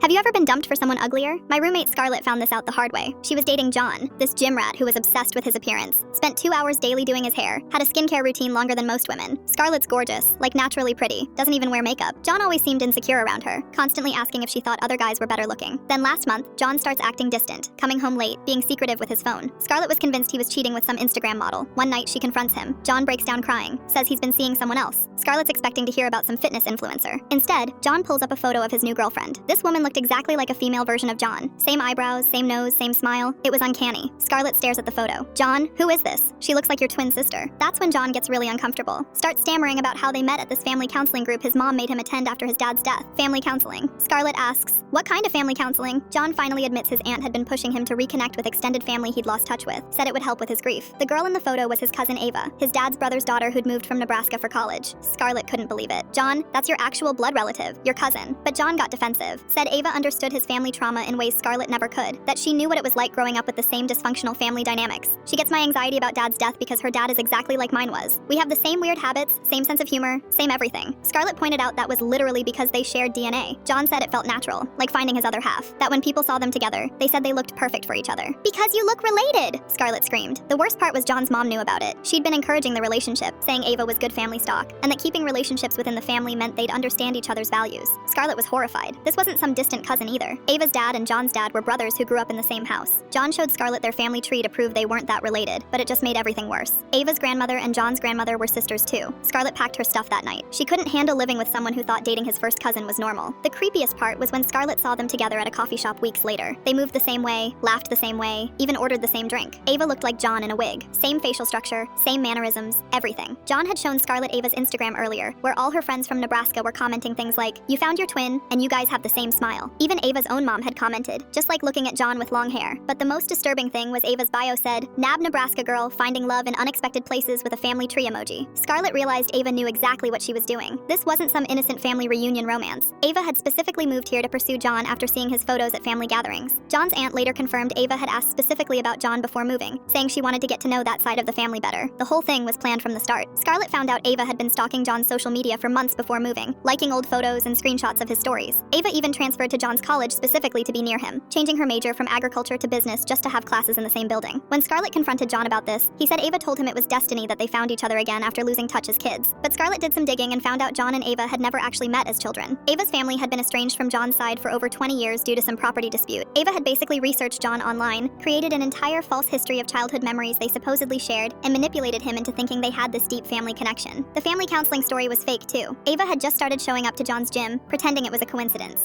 Have you ever been dumped for someone uglier? My roommate Scarlett found this out the hard way. She was dating John, this gym rat who was obsessed with his appearance. Spent 2 hours daily doing his hair, had a skincare routine longer than most women. Scarlett's gorgeous, like naturally pretty, doesn't even wear makeup. John always seemed insecure around her, constantly asking if she thought other guys were better looking. Then last month, John starts acting distant, coming home late, being secretive with his phone. Scarlett was convinced he was cheating with some Instagram model. One night, she confronts him. John breaks down crying, says he's been seeing someone else. Scarlett's expecting to hear about some fitness influencer. Instead, John pulls up a photo of his new girlfriend. This woman looked exactly like a female version of John. Same eyebrows, same nose, same smile. It was uncanny. Scarlett stares at the photo. John, who is this? She looks like your twin sister. That's when John gets really uncomfortable. Starts stammering about how they met at this family counseling group his mom made him attend after his dad's death. Family counseling. Scarlett asks, what kind of family counseling? John finally admits his aunt had been pushing him to reconnect with extended family he'd lost touch with. Said it would help with his grief. The girl in the photo was his cousin Ava, his dad's brother's daughter who'd moved from Nebraska for college. Scarlett couldn't believe it. John, that's your actual blood relative, your cousin. But John got defensive. Said Ava understood his family trauma in ways Scarlett never could. That she knew what it was like growing up with the same dysfunctional family dynamics. She gets my anxiety about dad's death because her dad is exactly like mine was. We have the same weird habits, same sense of humor, same everything. Scarlett pointed out that was literally because they shared DNA. John said it felt natural, like finding his other half. That when people saw them together, they said they looked perfect for each other. Because you look related, Scarlett screamed. The worst part was John's mom knew about it. She'd been encouraging the relationship, saying Ava was good family stock, and that keeping relationships within the family meant they'd understand each other's values. Scarlett was horrified. This wasn't some distant cousin either. Ava's dad and John's dad were brothers who grew up in the same house. John showed Scarlett their family tree to prove they weren't that related, but it just made everything worse. Ava's grandmother and John's grandmother were sisters too. Scarlett packed her stuff that night. She couldn't handle living with someone who thought dating his first cousin was normal. The creepiest part was when Scarlett saw them together at a coffee shop weeks later. They moved the same way, laughed the same way, even ordered the same drink. Ava looked like John in a wig. Same facial structure, same mannerisms, everything. John had shown Scarlett Ava's Instagram earlier, where all her friends from Nebraska were commenting things like, you found your twin, and you guys have the same smile. Even Ava's own mom had commented, just like looking at John with long hair. But the most disturbing thing was Ava's bio said, Nab Nebraska girl finding love in unexpected places with a family tree emoji. Scarlett realized Ava knew exactly what she was doing. This wasn't some innocent family reunion romance. Ava had specifically moved here to pursue John after seeing his photos at family gatherings. John's aunt later confirmed Ava had asked specifically about John before moving, saying she wanted to get to know that side of the family better. The whole thing was planned from the start. Scarlett found out Ava had been stalking John's social media for months before moving, liking old photos and screenshots of his stories. Ava even transferred to John's college specifically to be near him, changing her major from agriculture to business just to have classes in the same building. When Scarlett confronted John about this, he said Ava told him it was destiny that they found each other again after losing touch as kids. But Scarlett did some digging and found out John and Ava had never actually met as children. Ava's family had been estranged from John's side for over 20 years due to some property dispute. Ava had basically researched John online, created an entire false history of childhood memories they supposedly shared, and manipulated him into thinking they had this deep family connection. The family counseling story was fake too. Ava had just started showing up to John's gym, pretending it was a coincidence.